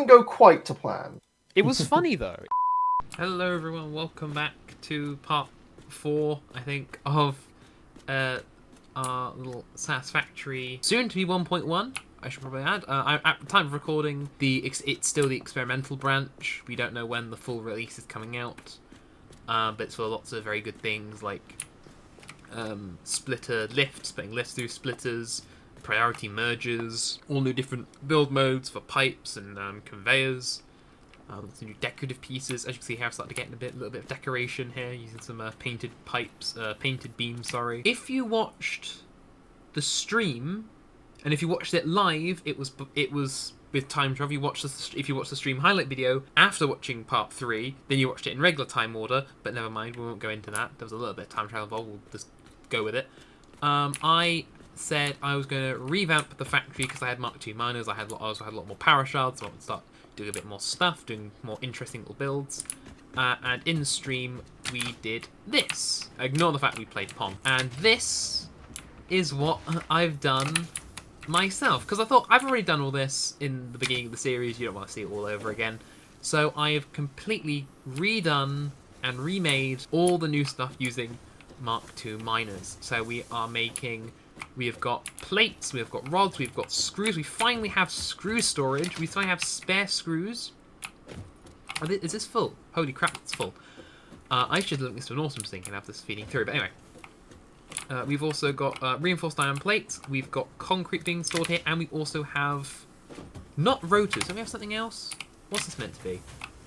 didn't go quite to plan. It was funny though. Hello everyone, welcome back to part 4, I think, of our little Satisfactory, soon to be 1.1. I should probably add. At the time of recording, it's still the experimental branch. We don't know when the full release is coming out, but it's for lots of very good things like splitter lifts, putting lifts through splitters, priority mergers, all new different build modes for pipes and conveyors. Some new decorative pieces. As you can see here, I've started getting a little bit of decoration here, using some painted pipes, painted beams, sorry. If you watched the stream, and if you watched it live, it was with time travel. If you watched the stream highlight video after watching part 3, then you watched it in regular time order, but never mind, we won't go into that. There was a little bit of time travel involved, we'll just go with it. I said I was going to revamp the factory because I had Mark II miners, I also had a lot more power shards, so I wanted to start doing a bit more stuff, doing more interesting little builds. And in the stream, we did this. Ignore the fact we played Pong. And this is what I've done myself, because I thought I've already done all this in the beginning of the series, you don't want to see it all over again. So I have completely redone and remade all the new stuff using Mark II miners. So we have got plates, we've got rods, we've got screws. We finally have screw storage. We finally have spare screws. Is this full? Holy crap, it's full. I should link this to an awesome thing and have this feeding through. But anyway, we've also got reinforced iron plates. We've got concrete being stored here, and we also have not rotors. Do we have something else? What's this meant to be?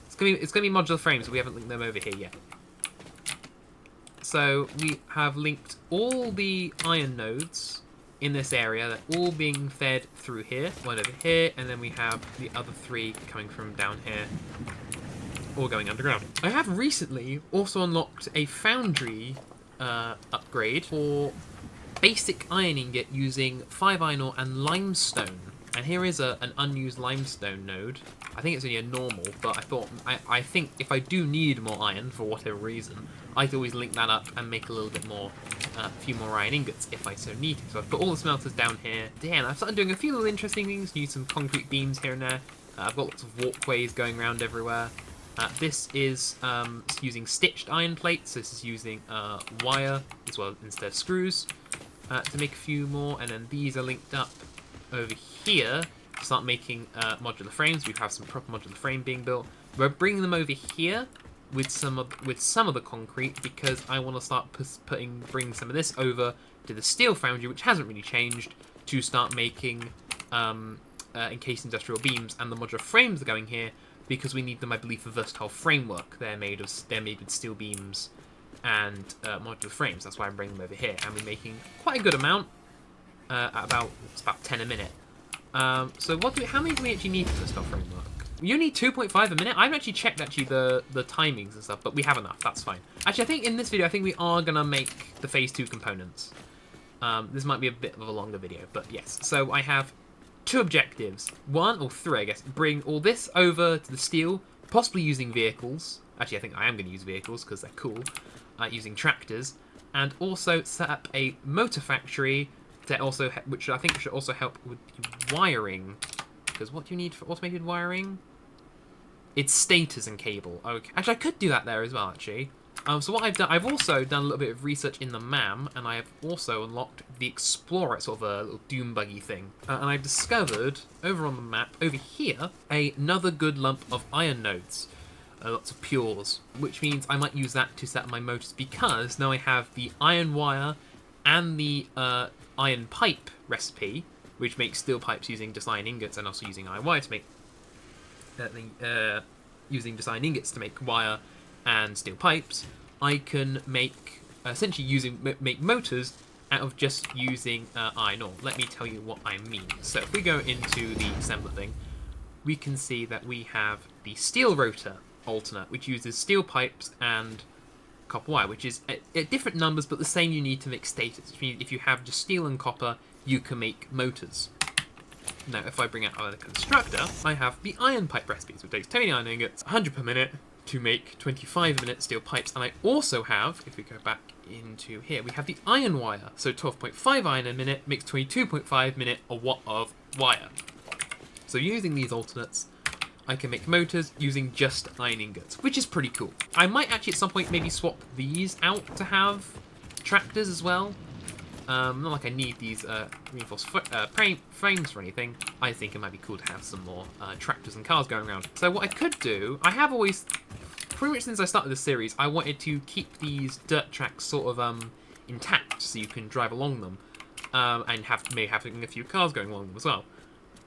It's gonna be modular frames, but we haven't linked them over here yet. So we have linked all the iron nodes in this area. They're all being fed through here, one over here, and then we have the other 3 coming from down here, all going underground. I have recently also unlocked a foundry upgrade for basic iron ingot using 5 iron ore and limestone. And here is an unused limestone node. I think it's only a normal, but I think if I do need more iron for whatever reason, I can always link that up and make a little bit more, a few more iron ingots if I so need to. So I've put all the smelters down here. Damn, I've started doing a few little interesting things. Use some concrete beams here and there. I've got lots of walkways going around everywhere. This is using stitched iron plates. This is using wire as well instead of screws to make a few more. And then these are linked up over here to start making modular frames. We have some proper modular frame being built. We're bringing them over here with some of the concrete because I want to start bringing some of this over to the steel foundry, which hasn't really changed, to start making encased industrial beams. And the modular frames are going here because we need them, I believe, for versatile framework. They're made with steel beams and modular frames. That's why I'm bringing them over here, and we're making quite a good amount. At about 10 a minute. So how many do we actually need for the stock framework? You need 2.5 a minute. I haven't actually checked the timings and stuff, but we have enough. That's fine. Actually, I think in this video, I think we are gonna make the phase 2 components. This might be a bit of a longer video, but yes. So I have 2 objectives, 1 or 3, I guess. Bring all this over to the steel, possibly using vehicles. Actually, I think I am going to use vehicles because they're cool. Using tractors, and also set up a motor factory. Which I think should also help with wiring. Because what do you need for automated wiring? It's stators and cable. Okay. Actually, I could do that there as well, actually. So what I've done, I've also done a little bit of research in the MAM, and I have also unlocked the Explorer, sort of a little doom buggy thing. And I've discovered, over on the map, over here, another good lump of iron nodes. Lots of pures. Which means I might use that to set up my motors, because now I have the iron wire and the iron pipe recipe, which makes steel pipes using just iron ingots, and also using iron wire to make using just iron ingots to make wire and steel pipes. I can make essentially make motors out of just using iron ore. Let me tell you what I mean. So if we go into the assembler thing, we can see that we have the steel rotor alternate, which uses steel pipes and copper wire, which is at different numbers, but the same you need to make stators. Which means if you have just steel and copper, you can make motors. Now, if I bring out our constructor, I have the iron pipe recipes, which takes 20 iron ingots, 100 per minute, to make 25-minute steel pipes. And I also have, if we go back into here, we have the iron wire. So 12.5 iron a minute makes 22.5 minute a watt of wire. So using these alternates, I can make motors using just iron ingots, which is pretty cool. I might actually at some point maybe swap these out to have tractors as well. Not like I need these reinforced frames for anything. I think it might be cool to have some more tractors and cars going around. So what I could do, I have always, pretty much since I started this series, I wanted to keep these dirt tracks sort of intact so you can drive along them, and maybe having a few cars going along them as well.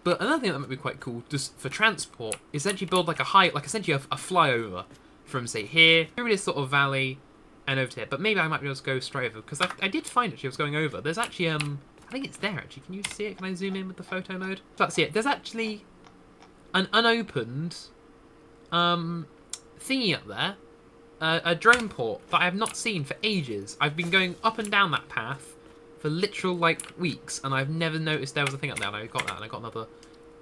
But another thing that might be quite cool, just for transport, is essentially build like essentially a flyover from say here through this sort of valley and over to here. But maybe I might be able to go straight over, because I did find actually I was going over. There's actually I think it's there actually. Can you see it? Can I zoom in with the photo mode? So that's it. There's actually an unopened thingy up there, a drone port that I have not seen for ages. I've been going up and down that path for literal like weeks, and I've never noticed there was a thing up there. And I got that, and I got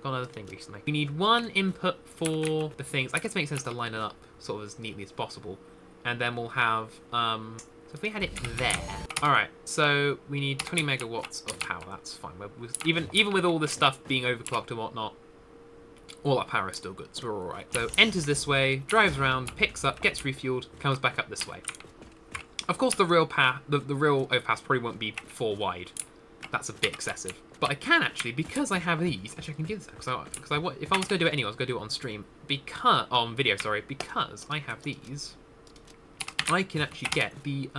another thing recently. We need one input for the things. I guess it makes sense to line it up sort of as neatly as possible, and then we'll have so if we had it there. All right, so we need 20 megawatts of power. That's fine. Even with all this stuff being overclocked and whatnot, all that power is still good, so we're all right. So enters this way, drives around, picks up, gets refueled, comes back up this way. Of course, the real overpass probably won't be 4 wide. That's a bit excessive. But I can actually, because I have these. Actually, I can do this because if I was going to do it anyway, I was going to do it on stream on video. Sorry, because I have these. I can actually get the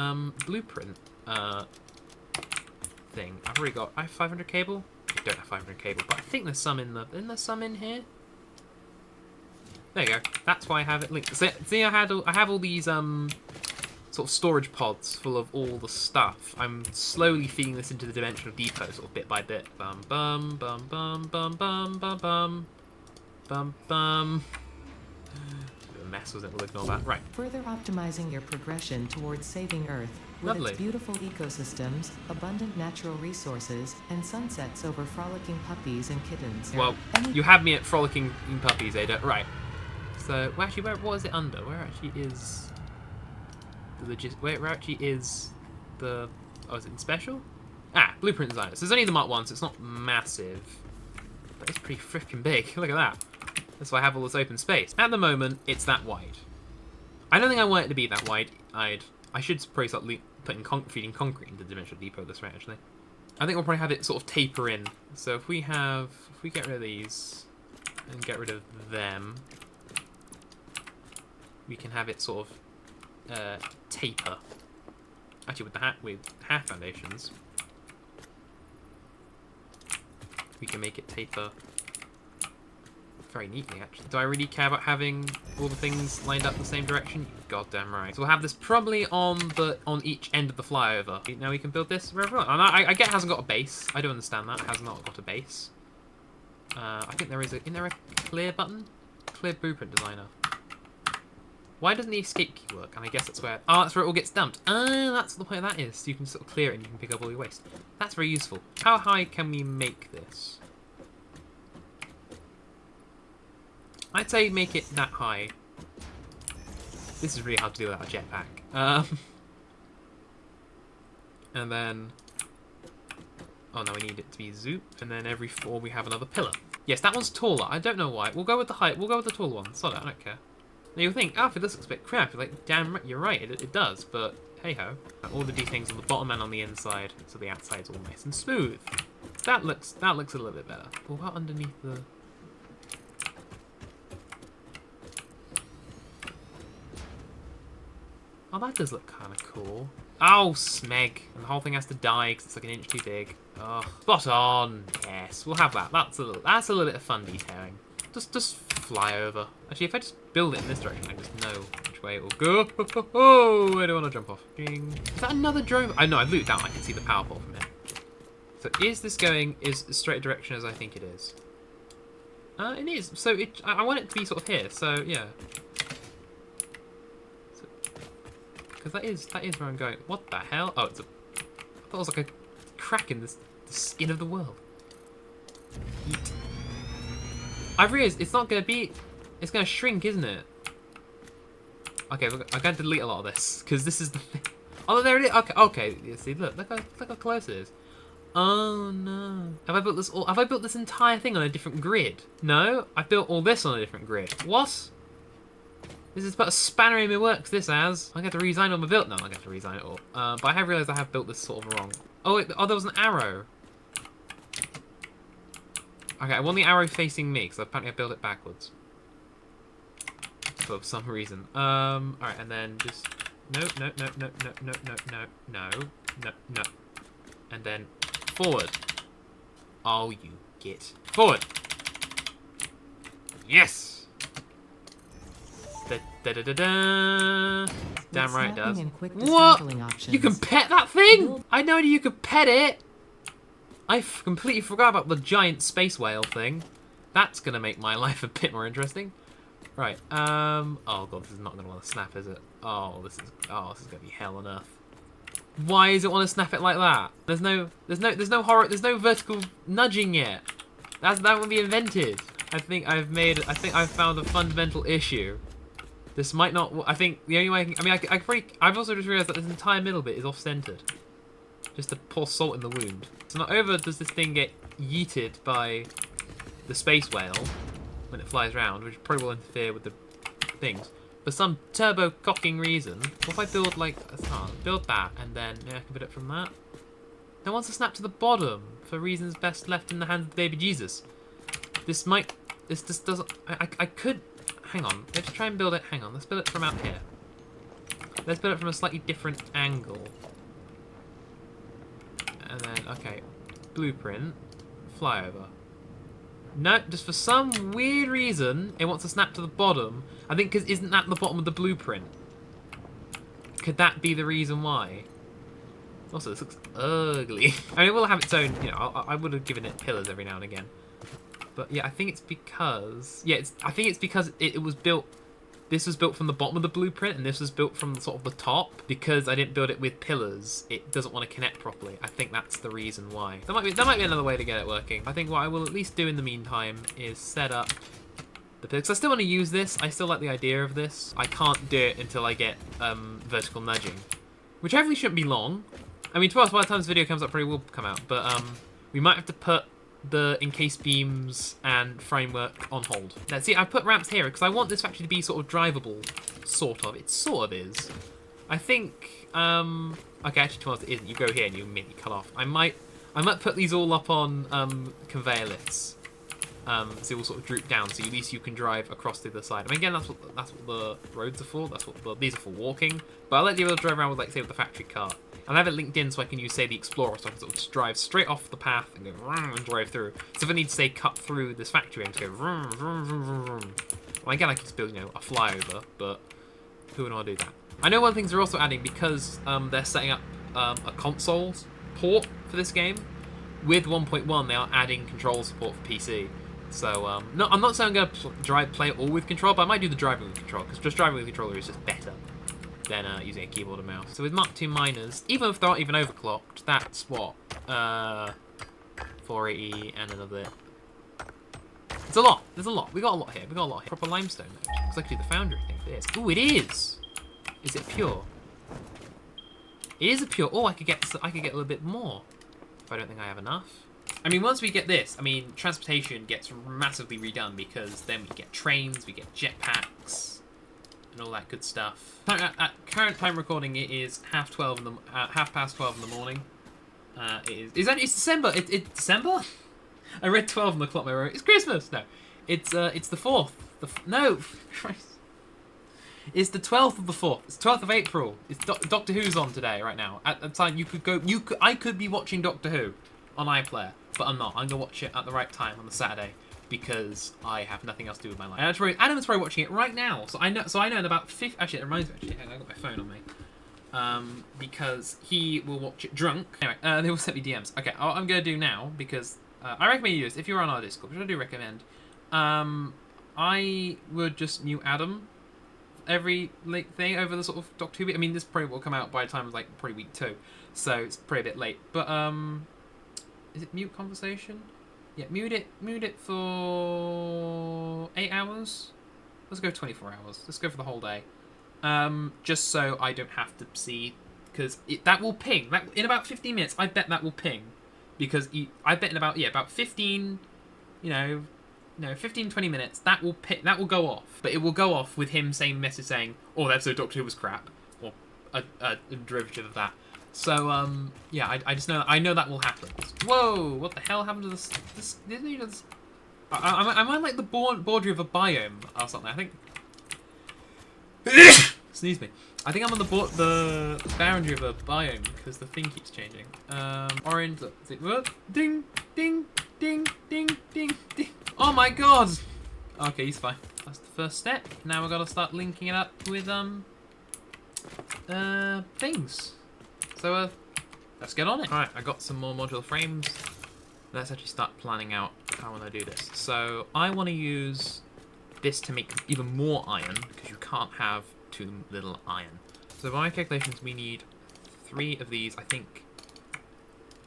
blueprint thing. I have 500 cable. I don't have 500 cable, but I think there's some isn't there some in here? There you go. That's why I have it linked. See, I have all these sort of storage pods full of all the stuff. I'm slowly feeding this into the dimensional depot, sort of bit by bit. Bum bum bum bum bum bum bum bum bum bum. Bit of a mess, wasn't it? We'll ignore that. Right. Further optimizing your progression towards saving Earth with Lovely. its beautiful ecosystems, abundant natural resources, and sunsets over frolicking puppies and kittens. Well, you had me at frolicking puppies, Ada. Right. So, well, actually, what is it under? Where actually is where actually is the... Oh, is it in special? Ah, blueprint designer. So there's only the Mark 1, so it's not massive. But it's pretty freaking big. Look at that. That's why I have all this open space. At the moment, it's that wide. I don't think I want it to be that wide. I should probably start feeding concrete into the dimensional depot this way, actually. I think we'll probably have it sort of taper in. So if we get rid of these and get rid of them, we can have it sort of taper. Actually, with half foundations, we can make it taper very neatly. Actually, do I really care about having all the things lined up the same direction? Goddamn right. So we'll have this probably on each end of the flyover. Now we can build this wherever. And I get it hasn't got a base. I do understand that it has not got a base. I think there is isn't there a clear button? Clear blueprint designer. Why doesn't the escape key work? And I guess that's where... Oh, that's where it all gets dumped. Ah, that's the point of that is. So you can sort of clear it and you can pick up all your waste. That's very useful. How high can we make this? I'd say make it that high. This is really hard to do without a jetpack. And then... Oh, no, we need it to be zoop. And then every 4 we have another pillar. Yes, that one's taller. I don't know why. We'll go with the height. We'll go with the taller one. Sod it, I don't care. Now you'll think, Alfred, this looks a bit crap. You're like, damn right, you're right, it does, but hey-ho. All the things on the bottom and on the inside, so the outside's all nice and smooth. That looks a little bit better. But what underneath the... Oh, that does look kind of cool. Oh, smeg. And the whole thing has to die because it's like an inch too big. Oh, spot on. Yes, we'll have that. That's a little bit of fun detailing. Just fly over. Actually, if I just build it in this direction, I just know which way it will go. Oh, I don't want to jump off. Ding. Is that another drone? I know, I've looped out. I can see the power pole from here. So is this going as straight a direction as I think it is? It is. So I want it to be sort of here. So yeah. Because that is where I'm going. What the hell? Oh, I thought it was like a crack in the skin of the world. Eat. I've realised it's not going to be... It's going to shrink, isn't it? Okay, I'm going to delete a lot of this, because this is the thing. Oh, there it is. Okay, okay. You see, look how close it is. Oh no. Have I built this entire thing on a different grid? No, I've built all this on a different grid. What? This is about a spanner in my works, this as. I'm going to have to redesign all my build. No, I'm going to have to redesign it all. But I have realised I have built this sort of wrong. Oh, wait, oh, there was an arrow. Okay, I want the arrow facing me, because apparently I built it backwards. For some reason. Alright, and then just... No. And then forward. Oh, you git. Forward. Yes! Da-da-da-da. Damn right it does. What? You can pet that thing? I had no idea you could pet it. I completely forgot about the giant space whale thing. That's gonna make my life a bit more interesting. Right. Oh god, this is not gonna want to snap, is it? Oh, this is gonna be hell on earth. Why does it want to snap it like that? There's no vertical nudging yet. That will be invented. I think I've found a fundamental issue. This might not. I think the only way I've also just realised that this entire middle bit is off-centered. Just to pour salt in the wound. So not over does this thing get yeeted by the space whale when it flies around, which probably will interfere with the things. For some turbo-cocking reason, what if I build like build that, and then I can build it from that? It wants to snap to the bottom for reasons best left in the hands of the baby Jesus. This just doesn't. I could. Hang on. Let's try and build it. Hang on. Let's build it from out here. Let's build it from a slightly different angle. And then, okay. Blueprint. Flyover. No, just for some weird reason, it wants to snap to the bottom. I think because isn't that the bottom of the blueprint? Could that be the reason why? Also, this looks ugly. I mean, it will have its own, you know, I would have given it pillars every now and again. But yeah, I think it's because... Yeah, I think it's because it was built... This was built from the bottom of the blueprint, and this was built from sort of the top. Because I didn't build it with pillars, it doesn't want to connect properly. I think that's the reason why. That might be another way to get it working. I think what I will at least do in the meantime is set up the pillars. 'Cause I still want to use this. I still like the idea of this. I can't do it until I get vertical nudging. Which hopefully shouldn't be long. I mean, to us, by the time this video comes up, probably will come out. But we might have to put the encased beams and framework on hold. Now, see, I put ramps here because I want this factory to be sort of drivable. Sort of. It sort of is. I think... okay, actually, to be honest, it isn't. You go here and you immediately cut off. I might put these all up on conveyor lifts. So they will sort of droop down, so at least you can drive across to the side. I mean, again, that's what the roads are for. That's what these are for walking. But I like to be able to drive around with, like, say, with the factory cart. I'll have it linked in so I can use, say, the Explorer, so I can sort of just drive straight off the path and go vroom, and drive through. So if I need to, say, cut through this factory and to go vroom, vroom, vroom, vroom, vroom. Well, again, I could just build, you know, a flyover, but who would want to do that? I know one of the things they're also adding, because they're setting up a console port for this game. With 1.1, they are adding control support for PC. So, no, I'm not saying I'm going to play it all with control, but I might do the driving with control, because just driving with controller is just better than using a keyboard and mouse. So with Mark II miners, even if they're not even overclocked, that's what? 480 and another... It's a lot. There's a lot. We got a lot here. We got a lot here. Proper limestone. Looks like I do the foundry thing for this. Ooh, it is! Is it pure? It is a pure... Oh, I could get a little bit more. If I don't think I have enough. I mean, once we get this, I mean, transportation gets massively redone because then we get trains, we get jetpacks, and all that good stuff. At current time recording, it is half past 12 in the morning. It's December. It's December. I read 12 on the clock. It's Christmas. No, it's the 4th. No, Christ. It's the 12th of the 4th. It's 12th of April. It's Doctor Who's on today, right now. At the time, I could be watching Doctor Who on iPlayer, but I'm not. I'm gonna watch it at the right time on the Saturday because I have nothing else to do with my life. And Adam's probably watching it right now, so I know. In about 50. Actually, it reminds me. Actually, I got my phone on me. Because he will watch it drunk. Anyway, they will send me DMs. Okay, what I'm gonna do now, because I recommend you do this if you're on our Discord, which I do recommend. I would just mute Adam every thing over the sort of Doctor Who. I mean, this probably will come out by the time of like probably week 2, so it's pretty a bit late. But is it mute conversation? Yeah, mute it for 8 hours. Let's go 24 hours. Let's go for the whole day. Just so I don't have to see, because that will ping. In about 15 minutes, I bet that will ping because I bet in about 15, 15, 20 minutes that will go off, but it will go off with him saying a message saying, "Oh, that episode of Doctor Who was crap," or a derivative of that. So yeah, I know that will happen. Whoa, what the hell happened to this I'm on like the border of a biome or something. I think. Sneeze me. I think I'm on the boundary of a biome because the thing keeps changing. Orange. Look, ding, ding, ding, ding, ding, ding. Oh my god! Okay, he's fine. That's the first step. Now we've got to start linking it up with things. So let's get on it. All right, I got some more modular frames. Let's actually start planning out how I want to do this. So I want to use this to make even more iron because you can't have too little iron. So by my calculations, we need 3 of these. I think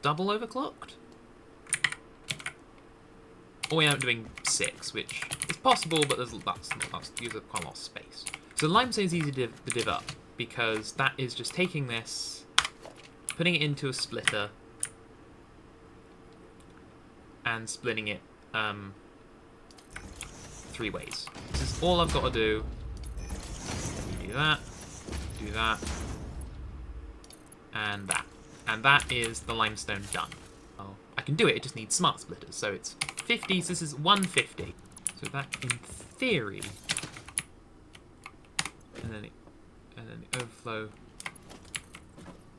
double overclocked. Or we end up doing 6, which is possible, but that's uses up quite a lot of space. So limestone is easy to div up because that is just taking this, putting it into a splitter, and splitting it 3 ways. This is all I've got to do. Do that, and that. And that is the limestone done. Oh, I can do it, it just needs smart splitters. So it's 50, so this is 150. So that, in theory, and then the overflow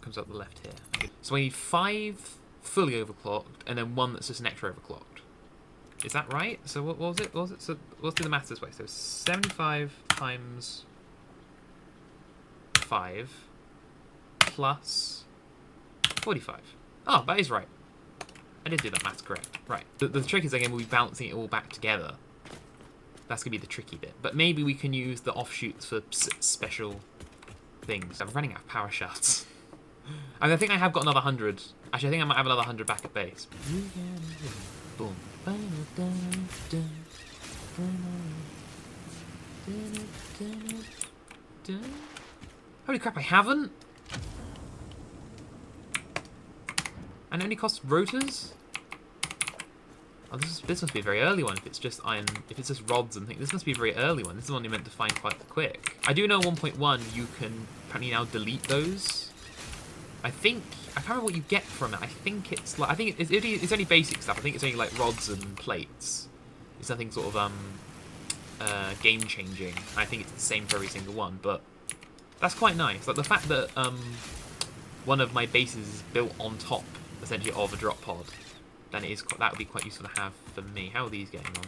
comes up the left here. Okay. So I need 5 fully overclocked, and then 1 that's just an extra overclocked. Is that right? So what was it? So let's do the maths this way. So 75 times 5 plus 45. Oh, that is right. I did do that maths correct. Right. The trick is, again, we'll be balancing it all back together. That's going to be the tricky bit. But maybe we can use the offshoots for special things. I'm running out of power shards. I think I have got another 100. Actually, I think I might have another 100 back at base. Boom. Holy crap, I haven't? And it only costs rotors? Oh, this must be a very early one if it's just iron, if it's just rods and things. This must be a very early one. This is one you're meant to find quite quick. I do know 1.1 you can apparently now delete those. I can't remember what you get from it. I think it's like, it's only basic stuff. I think it's only like rods and plates. It's nothing sort of game changing. I think it's the same for every single one, but that's quite nice. Like the fact that one of my bases is built on top essentially of a drop pod, then that would be quite useful to have for me. How are these getting on?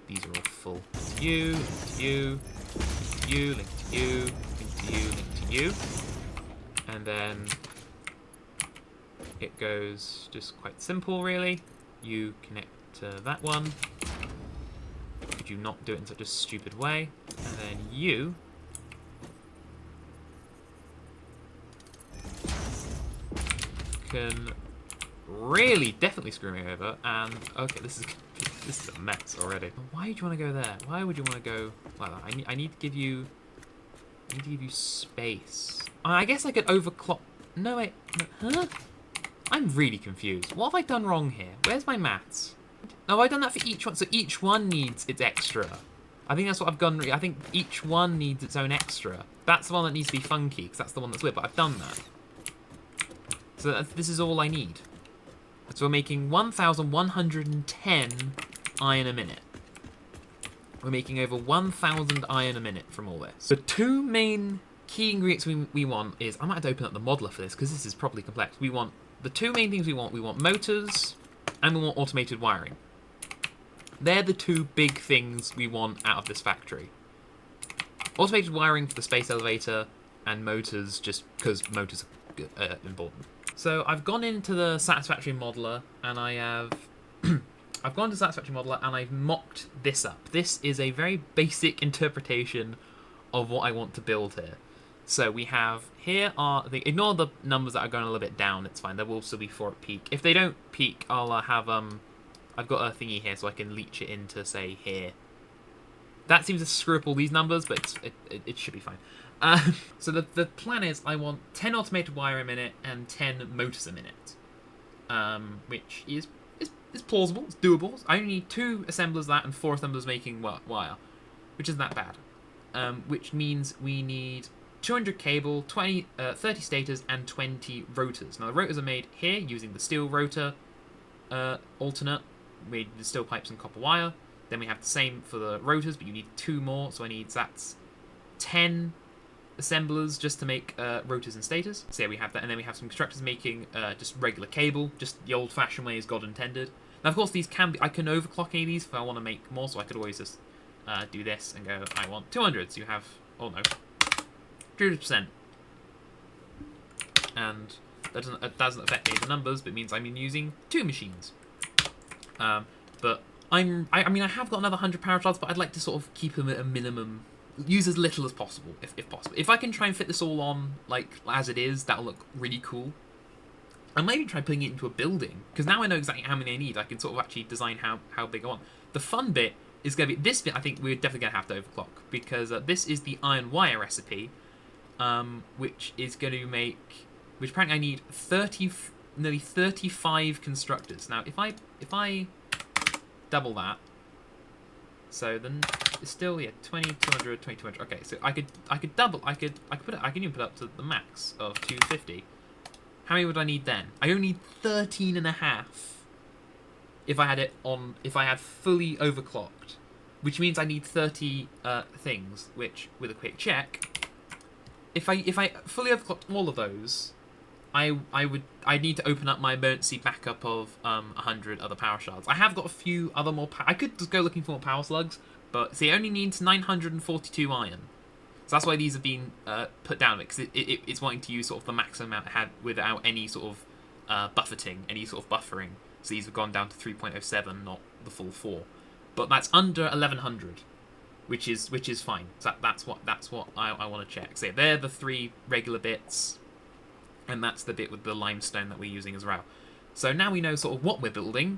These are all full. Link to you, link to you, link to you, link to you, link to you, and then it goes just quite simple, really. You connect to that one. Could you not do it in such a stupid way? And then you can really definitely screw me over. And okay, this is a mess already. Why do you want to go there? Why would you want to go like that? I need to give you space. I guess I could overclock. No wait, huh? I'm really confused. What have I done wrong here? Where's my maths? No, I've done that for each one. So each one needs its extra. I think that's what I've done. I think each one needs its own extra. That's the one that needs to be funky, because that's the one that's weird, but I've done that. So this is all I need. So we're making 1,110 iron a minute. We're making over 1,000 iron a minute from all this. The 2 main key ingredients we want is... I might have to open up the modeler for this, because this is probably complex. We want... The 2 main things we want motors, and we want automated wiring. They're the 2 big things we want out of this factory. Automated wiring for the space elevator, and motors just because motors are important. So I've gone into the Satisfactory modeler, and I have... I've gone to Satisfactory modeler, and I've mocked this up. This is a very basic interpretation of what I want to build here. So we have, here are, ignore the numbers that are going a little bit down, it's fine, there will still be 4 at peak. If they don't peak, I'll have, I've got a thingy here so I can leech it into, say, here. That seems to screw up all these numbers, but it should be fine. So the plan is I want 10 automated wire a minute and 10 motors a minute. which is plausible. It's doable. I only need 2 assemblers that and 4 assemblers making wire, which isn't that bad. Which means we need 200 cable, 30 stators, and 20 rotors. Now the rotors are made here using the steel rotor alternate, made with steel pipes and copper wire. Then we have the same for the rotors, but you need 2 more, so that's 10 assemblers just to make rotors and stators. So yeah, we have that, and then we have some constructors making just regular cable, just the old-fashioned way as God intended. Now, of course, these I can overclock any of these if I want to make more, so I could always just do this and go, I want 200, so you have, oh no, 200%. And that doesn't affect any of the numbers, but it means I'm using 2 machines. But I mean, I have got another 100 power shards, but I'd like to sort of keep them at a minimum, use as little as possible, if possible. If I can try and fit this all on, like, as it is, that'll look really cool. I might even try putting it into a building, because now I know exactly how many I need. I can sort of actually design how big I want. The fun bit is going to be, this bit I think we're definitely going to have to overclock, because this is the iron wire recipe, which is going to make, which apparently I need nearly 35 constructors. Now, if I double that, so then it's still, yeah, 20, 200, 20, 200. Okay, so I could even put it up to the max of 250. How many would I need then? I only need 13 and a half if I had fully overclocked, which means I need 30 things, which, with a quick check, if I fully overclocked all of those, I'd need to open up my emergency backup of 100 other power shards. I have got a few other I could just go looking for more power slugs, but see, it only needs 942 iron. So that's why these have been put down, because it's wanting to use sort of the maximum amount it had without any sort of buffeting, any sort of buffering. So these have gone down to 3.07, not the full 4. But that's under 1100, which is fine. So that's what I want to check. So they're the 3 regular bits, and that's the bit with the limestone that we're using as well. So now we know sort of what we're building,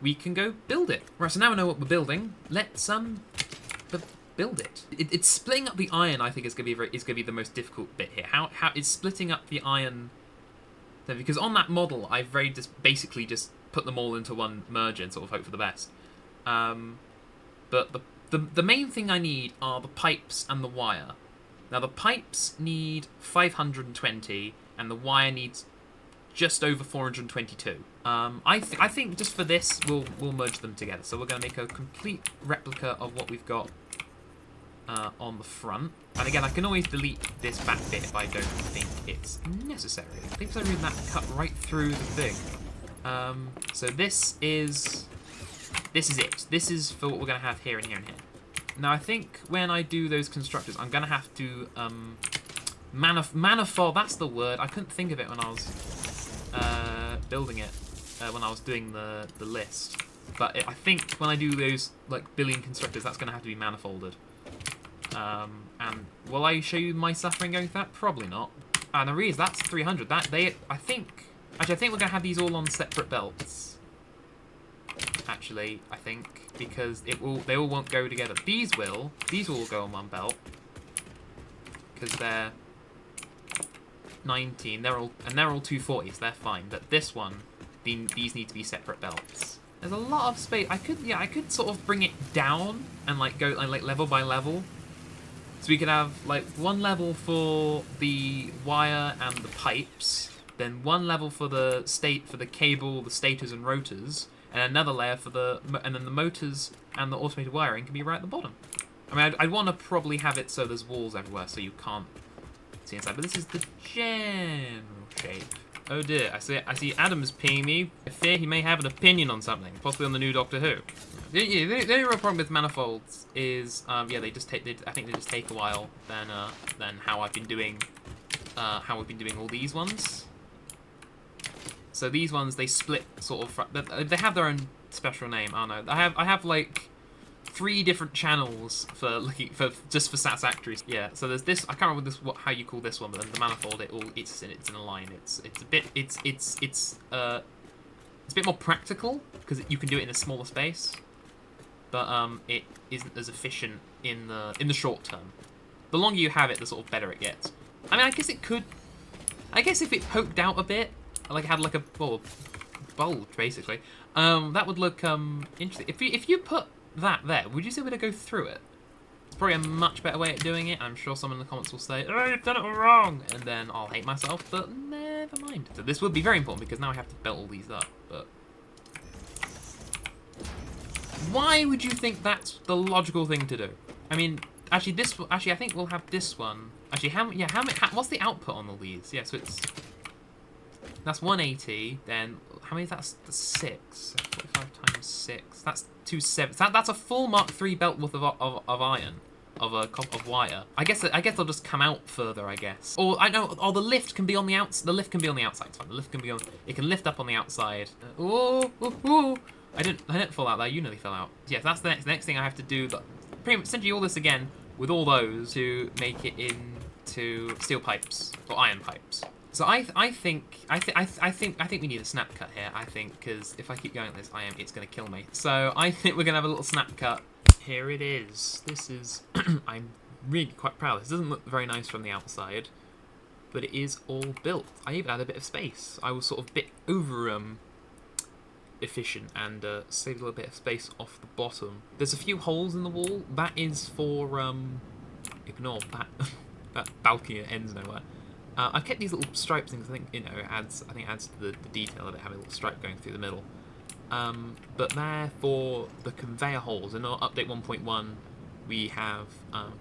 we can go build it. Right, so now we know what we're building. Let's build it. It's splitting up the iron. I think is going to be the most difficult bit here. How it's splitting up the iron? Because on that model, I've basically just put them all into one merge and sort of hope for the best. But the main thing I need are the pipes and the wire. Now the pipes need 520, and the wire needs just over 422. I think just for this, we'll merge them together. So we're going to make a complete replica of what we've got on the front. And again, I can always delete this back bit if I don't think it's necessary. I think for some reason that cut right through the thing. So this is it. This is for what we're going to have here and here and here. Now I think when I do those constructors, I'm going to have to manifold. That's the word. I couldn't think of it when I was building it, when I was doing the list. But I think when I do those like billion constructors, that's going to have to be manifolded. And will I show you my suffering going through that? Probably not. And the reason that's 300. I think we're going to have these all on separate belts. Actually, I think, because they all won't go together. These will go on one belt, because they're 19. They're all 240, so they're fine. But this one, these need to be separate belts. There's a lot of space. I could sort of bring it down and like go like level by level. So we could have like one level for the wire and the pipes, then one level for the cable, the stators and rotors, and another layer and then the motors and the automated wiring can be right at the bottom. I mean, I'd want to probably have it so there's walls everywhere so you can't see inside, but this is the general shape. Oh dear, I see Adam's peeing me. I fear he may have an opinion on something, possibly on the new Doctor Who. The only real problem with manifolds is, I think they just take a while than how I've been doing, how we've been doing all these ones. So these ones, they split sort of, they have their own special name. I don't know. I have like 3 different channels for just for Satisfactory. Yeah. So there's this. I can't remember how you call this one, but then the manifold, it's in a line. It's a bit more practical because you can do it in a smaller space, but it isn't as efficient in the short term. The longer you have it, the sort of better it gets. I mean, I guess it could. I guess if it poked out a bit, like had like a bulge, basically. That would look interesting. If you put that there, would you say we're to go through it? It's probably a much better way of doing it. I'm sure someone in the comments will say, "Oh, you've done it wrong," and then I'll hate myself. But never mind. So this would be very important because now I have to belt all these up. But why would you think that's the logical thing to do? I mean, actually, I think we'll have this one. Actually, what's the output on all these? Yeah, so that's 180. Then how many is that? That's 6. So 45 times 6. That's 270. That's a full Mark III belt worth of iron, of wire. I guess they'll just come out further. I guess. Or I know. Or the lift can be on the outs. The lift can be on the outside. It's fine. The lift can be on. It can lift up on the outside. Ooh. I didn't fall out there. You nearly fell out. Yes, that's the next thing I have to do. Pretty much essentially all this again with all those to make it into steel pipes or iron pipes. So I think we need a snap cut here. I think because if I keep going like this, it's gonna kill me. So I think we're gonna have a little snap cut. Here it is. This is I'm really quite proud. This doesn't look very nice from the outside, but it is all built. I even had a bit of space. I was sort of a bit over efficient and saved a little bit of space off the bottom. There's a few holes in the wall. That is for ignore that that balcony that ends nowhere. I've kept these little stripes things. I think it adds to the detail of it having a little stripe going through the middle. But they're for the conveyor holes. In our update 1.1, we have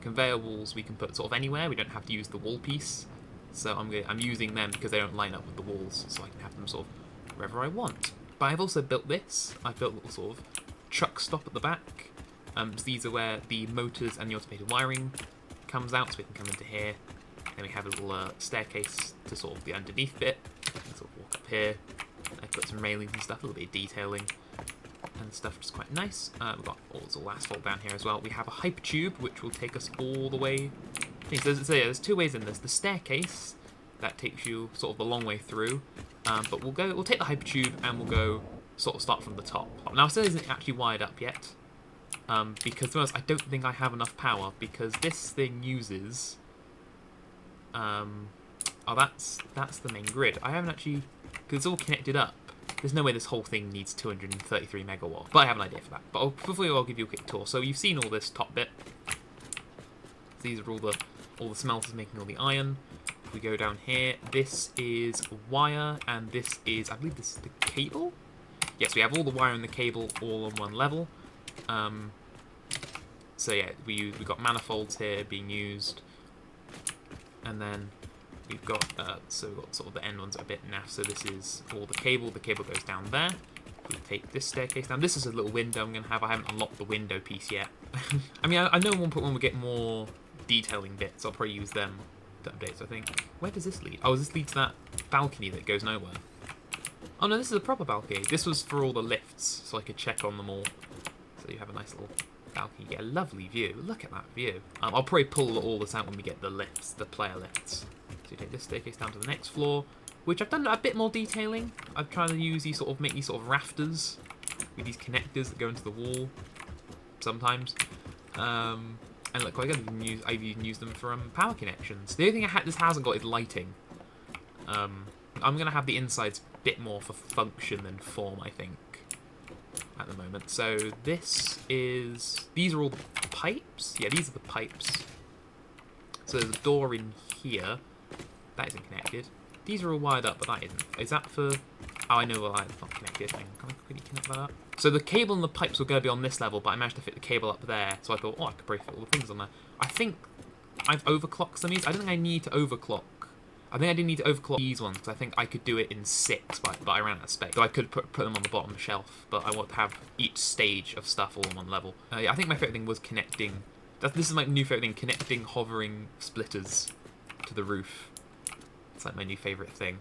conveyor walls we can put sort of anywhere. We don't have to use the wall piece. So I'm using them because they don't line up with the walls, so I can have them sort of wherever I want. But I've also built this. I've built a little sort of truck stop at the back. So these are where the motors and the automated wiring comes out, so we can come into here. Then we have a little staircase to sort of the underneath bit. I can sort of walk up here. I put some railings and stuff, a little bit of detailing and stuff, which is quite nice. We've got all asphalt down here as well. We have a hyper tube, which will take us all the way. So there's two ways in this. The staircase that takes you sort of the long way through. But we'll take the hypertube and we'll go sort of start from the top. Now it still isn't actually wired up yet, because to be honest, I don't think I have enough power because this thing uses. That's the main grid. I haven't actually, because it's all connected up. There's no way this whole thing needs 233 megawatt. But I have an idea for that. But before I'll give you a quick tour. So you've seen all this top bit. These are all the smelters making all the iron. If we go down here, this is wire, and this is, I believe this is the cable? Yes, we have all the wire and the cable all on one level. So yeah, we've got manifolds here being used, and then we've got, so we've got sort of the end ones are a bit naff, so this is all the cable goes down there. We take this staircase down. This is a little window I'm going to have. I haven't unlocked the window piece yet. I mean, I know at 1.1 we get more detailing bits, I'll probably use them to update, so I think. Where does this lead? Oh, does this lead to that balcony that goes nowhere? Oh no, this is a proper balcony. This was for all the lifts, so I could check on them all. So you have a nice little balcony. You get a lovely view. Look at that view. I'll probably pull all this out when we get the lifts, the player lifts. So you take this staircase down to the next floor, which I've done a bit more detailing. I've tried to use these make these sort of rafters with these connectors that go into the wall sometimes. And look, I've even used them for power connections. The only thing this hasn't got is lighting. I'm going to have the insides a bit more for function than form, I think, at the moment. So these are all the pipes. Yeah, these are the pipes. So there's a door in here. That isn't connected. These are all wired up, but that isn't. Is that for... Oh, I know why it's not connected. Can I quickly connect that up? So the cable and the pipes were going to be on this level, but I managed to fit the cable up there. So I thought, I could probably fit all the things on there. I think I've overclocked some of these. I don't think I need to overclock. I think I didn't need to overclock these ones, because I think I could do it in 6, but I ran out of space. So I could put them on the bottom shelf, but I want to have each stage of stuff all on one level. Yeah, I think my favourite thing was connecting... This is my new favourite thing, connecting hovering splitters to the roof. It's like my new favourite thing.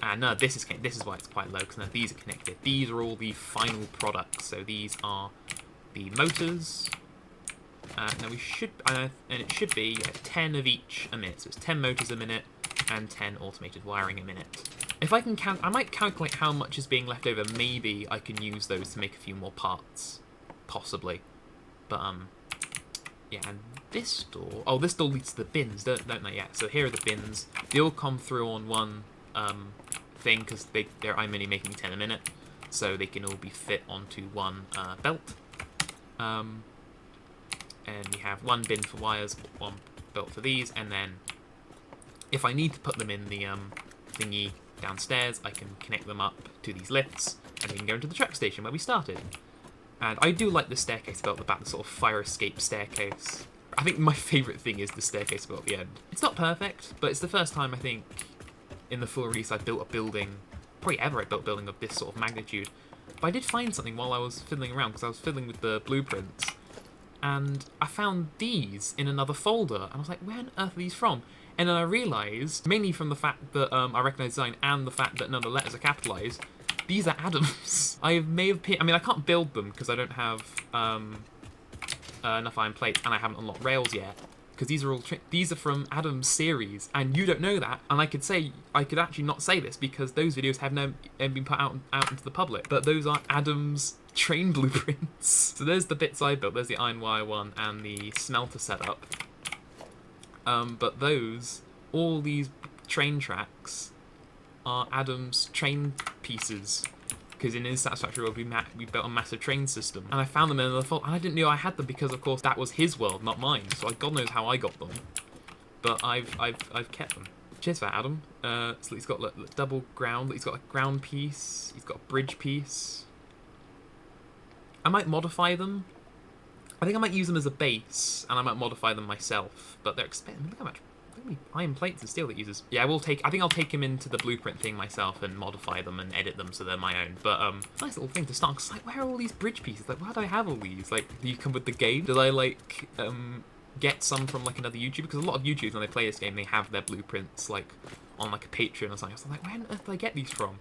And no, this is why it's quite low, because now these are connected. These are all the final products. So these are the motors. Now we should, and it should be 10 of each a minute. So it's 10 motors a minute and 10 automated wiring a minute. If I can I might calculate how much is being left over. Maybe I can use those to make a few more parts, possibly. But yeah, and this door. Oh, this door leads to the bins, don't they? Yeah. So here are the bins. They all come through on one thing because I'm only making 10 a minute. so they can all be fit onto one belt. And we have one bin for wires, one belt for these, and then if I need to put them in the thingy downstairs, I can connect them up to these lifts, and we can go into the truck station where we started. And I do like the staircase belt, the sort of fire escape staircase. I think my favourite thing is the staircase belt at the end. It's not perfect, but it's the first time I think in the full release I built a building, probably ever I built a building of this sort of magnitude. But I did find something while I was fiddling around, because I was fiddling with the blueprints, and I found these in another folder, and I was like, where on earth are these from? And then I realised, mainly from the fact that I recognise design and the fact that none of the letters are capitalised, these are Adams. I can't build them because I don't have enough iron plates, and I haven't unlocked rails yet. Because these are from Adam's series, and you don't know that. And I could actually not say this because those videos have never been put out into the public. But those are Adam's train blueprints. So there's the bits I built. There's the iron wire one and the smelter setup. But all these train tracks are Adam's train pieces. Because in his Satisfactory world, we built a massive train system. And I found them in another folder, and I didn't know I had them because, of course, that was his world, not mine. So God knows how I got them. But I've kept them. Cheers for that, Adam. So he's got double ground. He's got a ground piece. He's got a bridge piece. I might modify them. I think I might use them as a base, and I might modify them myself. But they're expensive. Look how much iron plates and steel it uses. Yeah, I think I'll take him into the blueprint thing myself and modify them and edit them so they're my own. But nice little thing to start. Cause like, where are all these bridge pieces? Like, why do I have all these? Like, do you come with the game? Did I like get some from like another YouTuber? Because a lot of YouTubers when they play this game, they have their blueprints like on like a Patreon or something. I was like, where on earth did I get these from?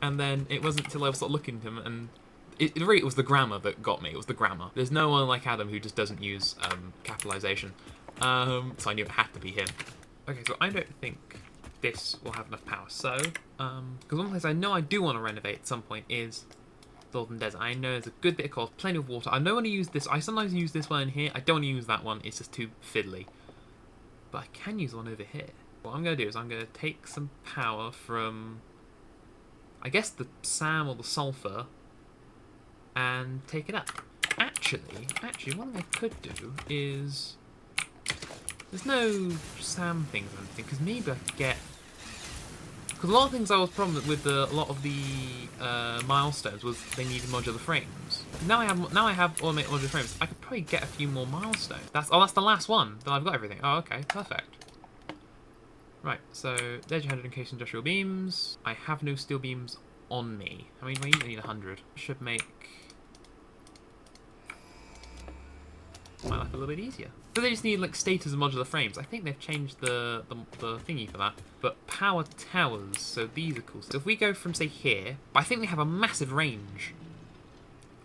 And then it wasn't until I was sort of looking at him, and it was the grammar that got me. It was the grammar. There's no one like Adam who just doesn't use capitalization. So I knew it had to be him. Okay, so I don't think this will have enough power. So, because one place I know I do want to renovate at some point is the Northern Desert. I know there's a good bit of coal, plenty of water. I don't want to use this. I sometimes use this one in here. I don't want to use that one. It's just too fiddly. But I can use one over here. What I'm going to do is I'm going to take some power from, I guess, the SAM or the sulfur and take it up. Actually, one thing I could do is... There's no SAM things or anything, because maybe I could get... Because a lot of things I was problem with a lot of the milestones was they needed modular frames. Now I have automated modular frames. I could probably get a few more milestones. That's the last one. Then I've got everything. Oh, okay, perfect. Right, so there's your 100 encased industrial beams. I have no steel beams on me. I mean, I usually need 100. Should make my life a little bit easier. So they just need like status and modular frames. I think they've changed the thingy for that. But power towers, so these are cool. So if we go from say here, but I think they have a massive range.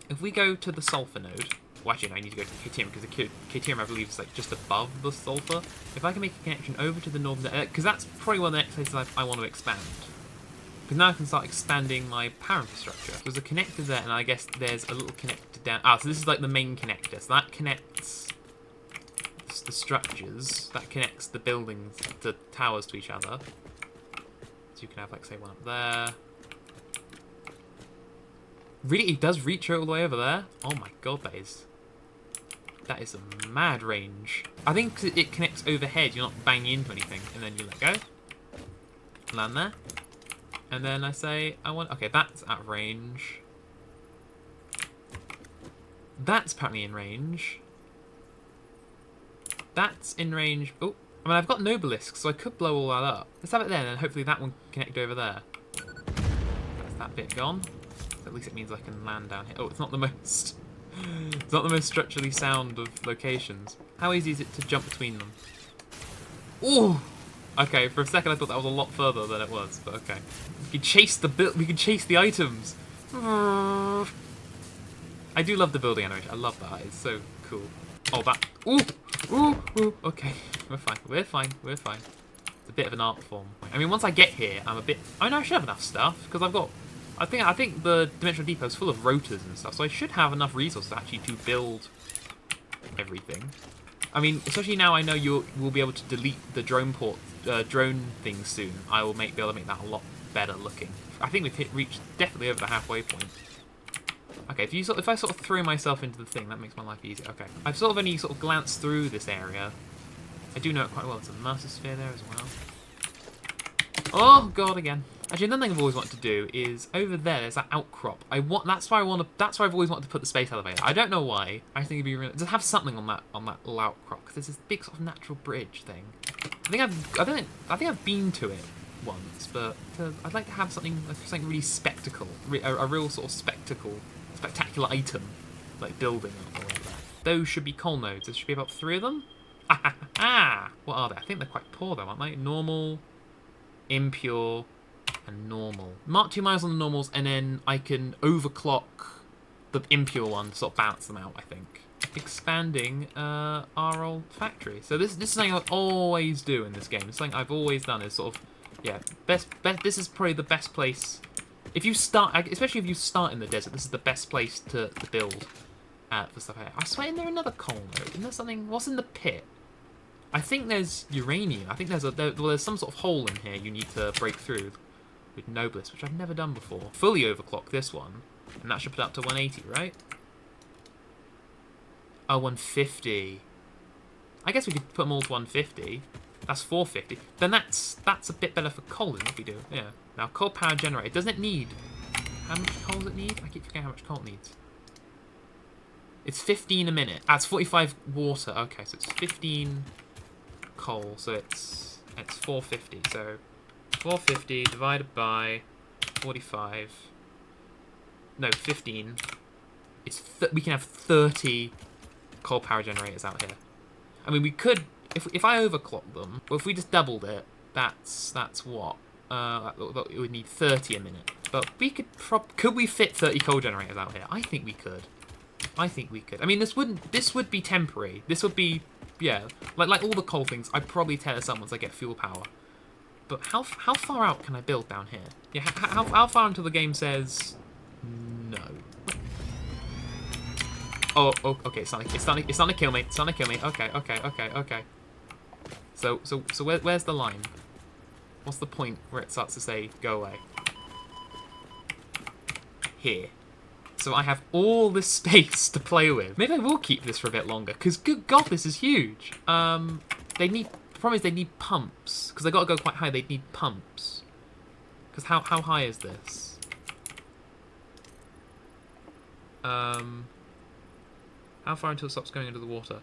If we go to the sulfur node, well actually no, I need to go to the Caterium because the Caterium I believe is like just above the sulfur. If I can make a connection over to the northern, because that's probably one of the next places I want to expand. Because now I can start expanding my power infrastructure. So there's a connector there, and I guess there's a little connector down. So this is like the main connector. So that connects the structures. That connects the buildings, the towers to each other. So you can have like say one up there. Really, it does reach all the way over there? Oh my god, that is a mad range. I think it connects overhead, you're not banging into anything, and then you let go. Land there. And then I say, okay, that's out of range. That's apparently in range. That's in range. Oh, I mean, I've got no obelisks, so I could blow all that up. Let's have it there, and then hopefully that one can connect over there. That's that bit gone. So at least it means I can land down here. Oh, it's not the most... It's not the most structurally sound of locations. How easy is it to jump between them? Ooh! Okay, for a second I thought that was a lot further than it was, but okay. We can chase the items! I do love the building animation. I love that. It's so cool. Oh, that... Ooh! Ooh! Ooh! Okay. We're fine. We're fine. We're fine. It's a bit of an art form. I mean, once I get here, I'm a bit... I know I should have enough stuff, because I've got... I think the Dimensional Depot is full of rotors and stuff, so I should have enough resources actually to build everything. I mean, especially now I know we'll be able to delete the drone thing soon. I will be able to make that a lot better looking. I think we've reached definitely over the halfway point. Okay, if I sort of throw myself into the thing, that makes my life easier. Okay, I've sort of only sort of glanced through this area. I do know it quite well. There's a master sphere there as well. Oh god, again. Actually, another thing I've always wanted to do is over there's that outcrop. That's why I've always wanted to put the space elevator. I don't know why. I think it'd be really, just have something on that little outcrop, because there's this big sort of natural bridge thing. I think I've been to it once, but I'd like to have something really a real sort of spectacular item, like building or like that. Those should be coal nodes. There should be about 3 of them. What are they? I think they're quite poor though, aren't they? Normal, impure, and normal. Mark 2 miles on the normals, and then I can overclock the impure one to sort of balance them out, I think. Expanding our old factory. So this is something I always do in this game. It's something I've always done is sort of, yeah, best. This is probably the best place. If you start, especially if you start in the desert, this is the best place to build for stuff. I swear, isn't there another coal node? Isn't there something? What's in the pit? I think there's uranium. I think there's some sort of hole in here you need to break through with Noblesse, which I've never done before. Fully overclock this one, and that should put it up to 180, right? Oh, 150. I guess we could put them all to 150. That's 450. Then that's a bit better for coal than what we do. Yeah. Now, coal power generator. Doesn't it need... How much coal does it need? I keep forgetting how much coal it needs. It's 15 a minute. That's 45 water. Okay, so it's 15 coal. So it's 450. So 450 divided by 45. No, 15. We can have 30 coal power generators out here. I mean, we could... If I overclock them, or if we just doubled it, that's what? It would need 30 a minute. But we could we fit 30 coal generators out here? I think we could. I mean, this would be temporary. This would be, yeah, like all the coal things. I'd probably tear this up once I get fuel power. But how far out can I build down here? Yeah, how far until the game says no? Oh, okay. It's starting to kill me. It's starting to kill me. Okay. So where's the line? What's the point where it starts to say go away? Here. So I have all this space to play with. Maybe I will keep this for a bit longer, because good God, this is huge. The problem is they need pumps, because they got to go quite high. They need pumps. Because how high is this? How far until it stops going into the water?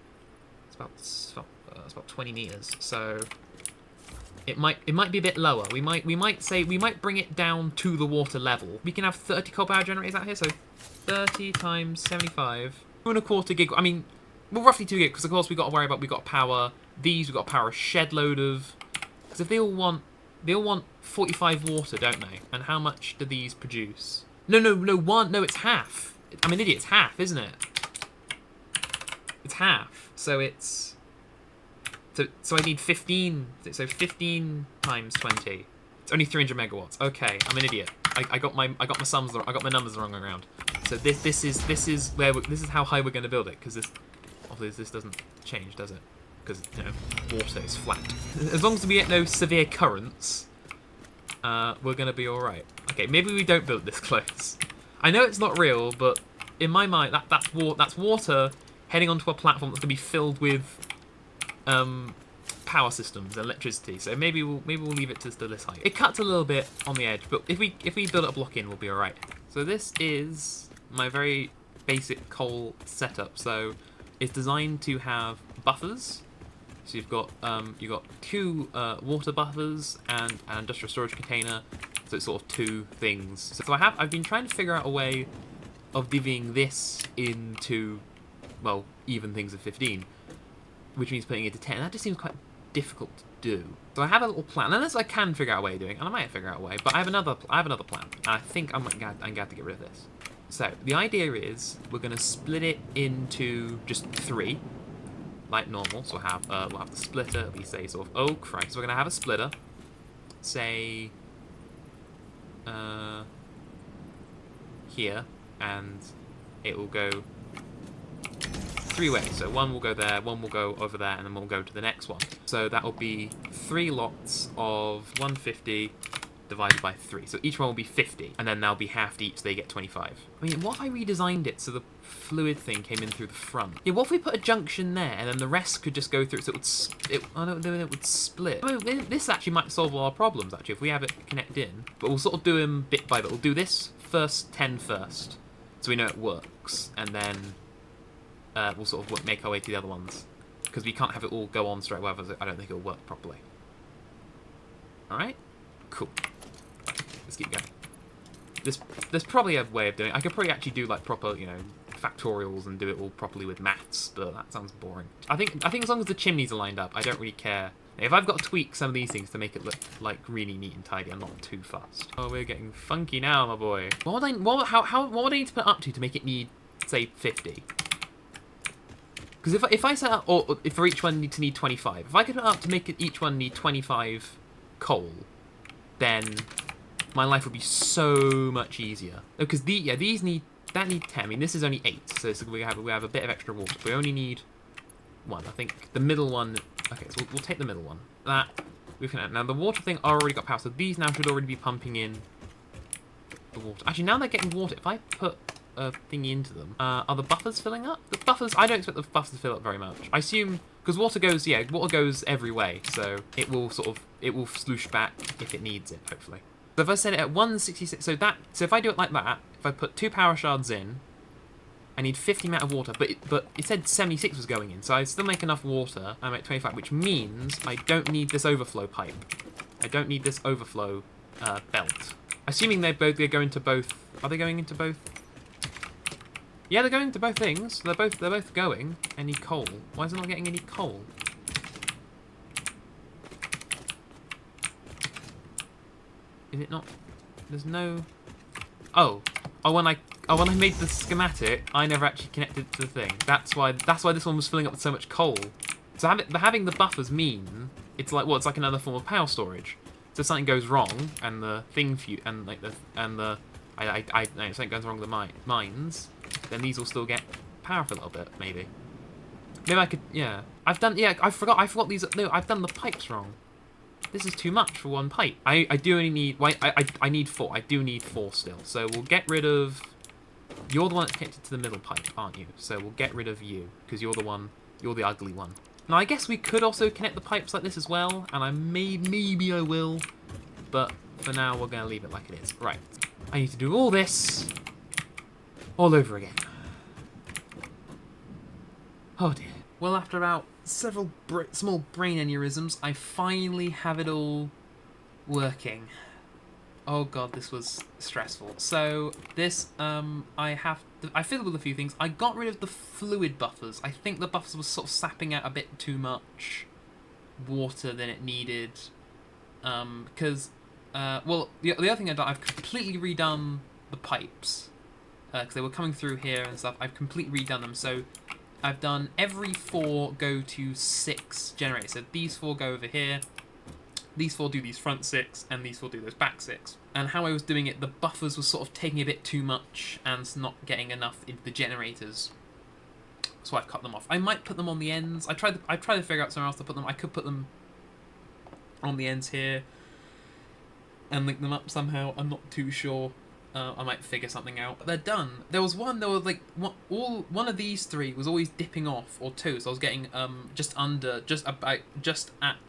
It's about 20 meters. So it might be a bit lower. We might bring it down to the water level. We can have 30 coal power generators out here. So 30 times 75, 2.25 gig. I mean, well, roughly 2 gig, because of course we got to worry about we got to power these. We got to power a shed load of. Because if they all want 45 water, don't they? And how much do these produce? No, it's half. I'm an idiot. It's half, isn't it? It's half. So it's. So I need 15. So 15 times 20. It's only 300 megawatts. Okay, I'm an idiot. I got my numbers the wrong way around. So this is how high we're going to build it, because obviously this doesn't change, does it? Because water is flat. As long as we get no severe currents, we're going to be all right. Okay, maybe we don't build this close. I know it's not real, but in my mind that's water heading onto a platform that's going to be filled with power systems and electricity. So maybe we'll leave it to this height. It cuts a little bit on the edge, but if we build a block in, we'll be all right. So this is my very basic coal setup. So it's designed to have buffers. So you've got 2 water buffers and an industrial storage container. So it's sort of 2 things. So I've been trying to figure out a way of divvying this into, well, even things of 15, which means putting it to 10. That just seems quite difficult to do. So I have a little plan, unless I can figure out a way of doing it, and I might figure out a way. But I have another plan. And I think I'm going to have to get rid of this. So the idea is we're going to split it into just 3, like normal. So we'll have the splitter. We say sort of, oh Christ, so we're going to have a splitter. Say here, and it will go 3 ways. So one will go there, one will go over there, and then we'll go to the next one. So that will be 3 lots of 150, divided by 3. So each one will be 50, and then they'll be halved each, so they get 25. I mean, what if I redesigned it so the fluid thing came in through the front? Yeah, what if we put a junction there, and then the rest could just go through, so then it would split. I mean, this actually might solve all our problems, actually, if we have it connect in. But we'll sort of do them bit by bit. We'll do this first 10 first, so we know it works, and then we'll sort of make our way to the other ones. Because we can't have it all go on straight away, I don't think it'll work properly. Alright? Cool. Right, let's keep going. There's probably a way of doing it. I could probably actually do like proper, you know, factorials and do it all properly with maths, but that sounds boring. I think as long as the chimneys are lined up, I don't really care. If I've got to tweak some of these things to make it look like really neat and tidy, I'm not too fussed. Oh, we're getting funky now, my boy. What would I need to put up to make it need, say, 50? Because if I set up, or if for each one to need 25, if I could put up to make it each one need 25 coal, then my life would be so much easier. Because these need 10. I mean, this is only 8, so we have a bit of extra water. We only need 1. I think the middle one. Okay, so we'll take the middle one. That we can. Now the water thing already got power, so these now should already be pumping in the water. Actually, now they're getting water. If I put a thingy into them, are the buffers filling up? The buffers. I don't expect the buffers to fill up very much. I assume because water goes every way, so it will sloosh back if it needs it. Hopefully. So if I set it at 166, so if I do it like that, if I put 2 power shards in, I need 50 amount of water, but it said 76 was going in, so I still make enough water. I make 25, which means I don't need this overflow pipe. I don't need this overflow belt. Assuming they go into both. Are they going into both? Yeah, they're going to both things. They're both going. I need coal. Why is it not getting any coal? Is it not? There's no. Oh, when I made the schematic, I never actually connected it to the thing. That's why this one was filling up with so much coal. So having the buffers mean it's like another form of power storage. So if something goes wrong and the thing something goes wrong with the mines, then these will still get power for a little bit, maybe. Maybe I could, yeah. I forgot these. No, I've done the pipes wrong. This is too much for one pipe. I do only need. I need 4. I do need 4 still. So we'll get rid of. You're the one that's connected to the middle pipe, aren't you? So we'll get rid of you because you're the ugly one. Now I guess we could also connect the pipes like this as well, and maybe I will, but for now we're gonna leave it like it is. Right. I need to do all this all over again. Oh dear. Well, after about several small brain aneurysms, I finally have it all working. Oh god, this was stressful. So this, I fiddled with a few things. I got rid of the fluid buffers. I think the buffers were sort of sapping out a bit too much water than it needed. Because, well, the other thing I've done, I've completely redone the pipes. Because they were coming through here and stuff. I've completely redone them. So I've done every 4 go to 6 generators. So these 4 go over here. These 4 do these front 6, and these 4 do those back 6. And how I was doing it, the buffers were sort of taking a bit too much and not getting enough into the generators. So I've cut them off. I might put them on the ends. I tried to figure out somewhere else to put them. I could put them on the ends here and link them up somehow. I'm not too sure. I might figure something out. But they're done. There was one of these 3 was always dipping off, or 2, so I was getting just at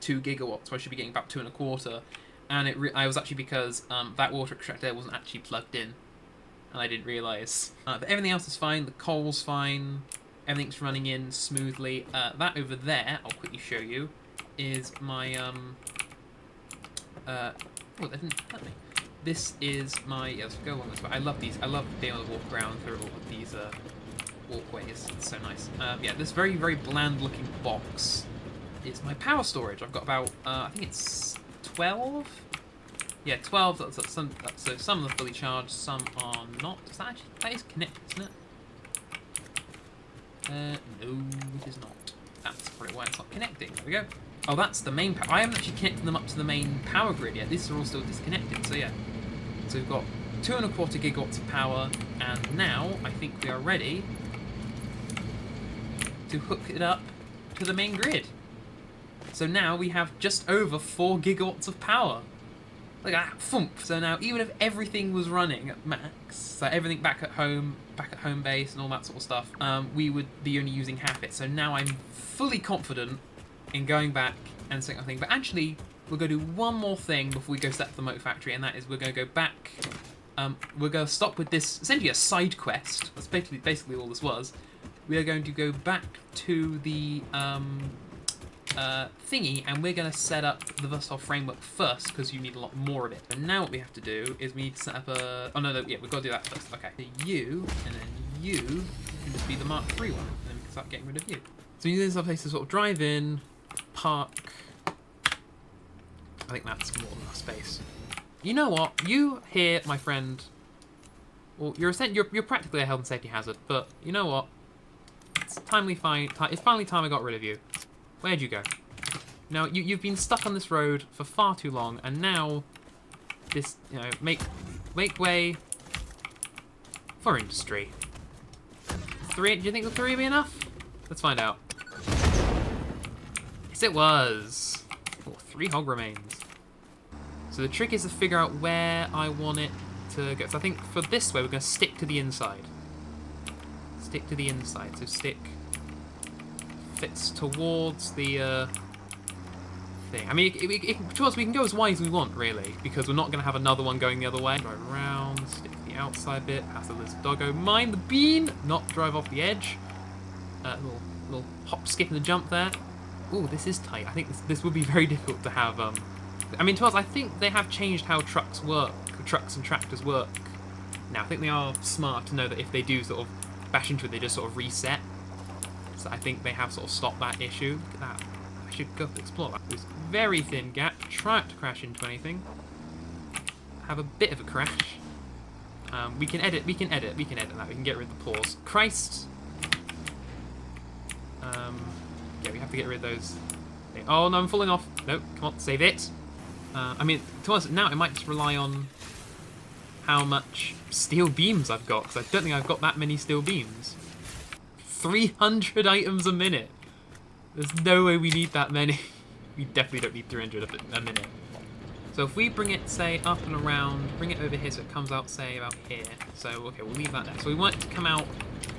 2 gigawatts, where I should be getting about 2.25. And I was actually because that water extractor wasn't actually plugged in, and I didn't realise. But everything else is fine. The coal's fine. Everything's running in smoothly. That over there, I'll quickly show you, is my oh, they didn't let me. This is my, let's go on this way. I love these. I love being able to walk around through all of these walkways. It's so nice. Yeah, this very, very bland looking box is my power storage. I've got about, I think it's 12? Yeah, 12. So some are fully charged, some are not. That is connected, isn't it? No, it is not. That's probably why it's not connecting. There we go. Oh, that's the main power. I haven't actually connected them up to the main power grid yet. These are all still disconnected, so yeah. So we've got 2.25 gigawatts of power, and now I think we are ready to hook it up to the main grid. So now we have just over 4 gigawatts of power. Look at that, thump. So now, even if everything was running at max, so everything back at home base and all that sort of stuff, we would be only using half it. So now I'm fully confident in going back and setting up thing. But actually, we're going to do one more thing before we go set up the motor factory, and that is we're going to go back. We're going to stop with this, essentially a side quest. That's basically all this was. We are going to go back to the thingy, and we're going to set up the versatile framework first, because you need a lot more of it. And now what we have to do is we need to set up a... Oh, no, yeah, we've got to do that first. Okay. So you, and then you can just be the Mark III one, and then we can start getting rid of you. So you need a place to sort of drive in, park. I think that's more than enough space. You know what? You here, my friend... Well, you're practically a health and safety hazard, but you know what? It's finally time I got rid of you. Where'd you go? Now, you've been stuck on this road for far too long, and now this, you know, make way for industry. 3, do you think the 3 would be enough? Let's find out. Yes, it was. Oh, 3 hog remains. So the trick is to figure out where I want it to go. So I think for this way, we're going to stick to the inside. Stick to the inside. So stick fits towards the thing. I mean, to us, we can go as wide as we want, really, because we're not going to have another one going the other way. Drive around, stick to the outside bit, pass the lizard doggo, mind the bean, not drive off the edge. Little hop, skip, and a jump there. Ooh, this is tight. I think this would be very difficult to have. I mean, to us, I think they have changed how trucks and tractors work. Now, I think they are smart to know that if they do sort of bash into it, they just sort of reset. So I think they have sort of stopped that issue. Look at that. I should go explore that. There's very thin gap. Try not to crash into anything. Have a bit of a crash. We can edit that. We can get rid of the pause. Christ. Yeah, we have to get rid of those. Oh no, I'm falling off. No, come on, save it. I mean, to us now, it might just rely on how much steel beams I've got, because I don't think I've got that many steel beams. 300 items a minute. There's no way we need that many. We definitely don't need 300 a minute. So if we bring it, say, up and around, bring it over here so it comes out, say, about here. So, okay, we'll leave that there. So we want it to come out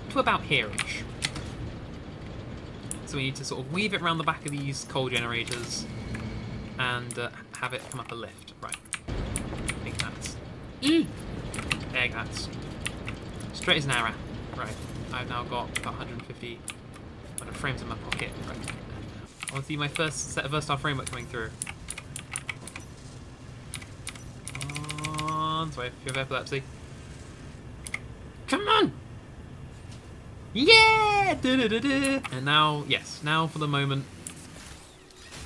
to about here-ish. So we need to sort of weave it around the back of these coal generators and have it come up a lift. Right. I think that's... There, that's straight as an arrow. Right. I've now got about 150 frames in my pocket. Right. I want to see my first set of versatile framework coming through. Come on. Sorry if you have epilepsy. Come on! Yeah! Da-da-da-da. And now, yes, now for the moment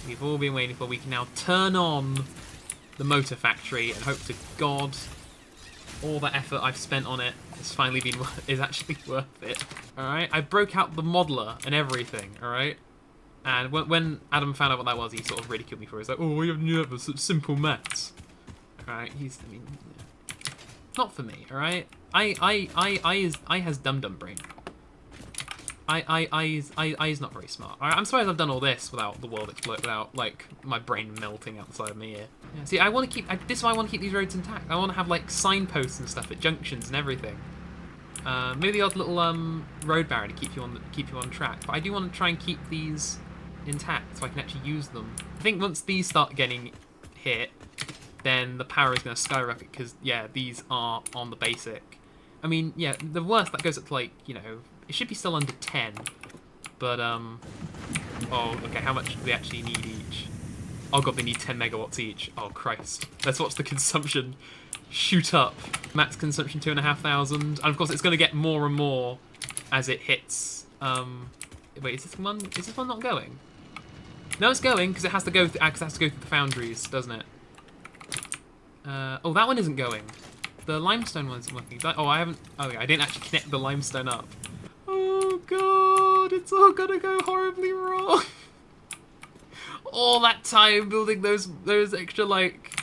we've all been waiting for. We can now turn on the motor factory and hope to God all the effort I've spent on it has finally been is actually worth it. All right, I broke out the modeler and everything. All right, and when Adam found out what that was, he sort of ridiculed me for it. He's like, "Oh, you have such simple maths." All right, I mean, not for me. All right, I has dum brain. I is not very smart. All right, I'm surprised I've done all this without the world exploding, without like my brain melting outside of me here. Yeah, see, I want to keep. This is why I want to keep these roads intact. I want to have like signposts and stuff at junctions and everything. Maybe the odd little road barrier to keep you on track. But I do want to try and keep these intact so I can actually use them. I think once these start getting hit, then the power is going to skyrocket because yeah, these are on the basic. I mean, yeah, the worst that goes up to like, you know, it should be still under 10, but oh, okay, how much do they actually need each? Oh god, they need 10 megawatts each. Oh Christ. Let's watch the consumption shoot up. Max consumption 2,500, and of course it's going to get more and more as it hits. Wait, is this one not going? No, it's going because it has to go. It has to go through the foundries, doesn't it? Oh, that one isn't going. The limestone one isn't working. Oh, I haven't. Oh, yeah, I didn't actually connect the limestone up. Oh god, it's all gonna go horribly wrong. All that time building those extra like.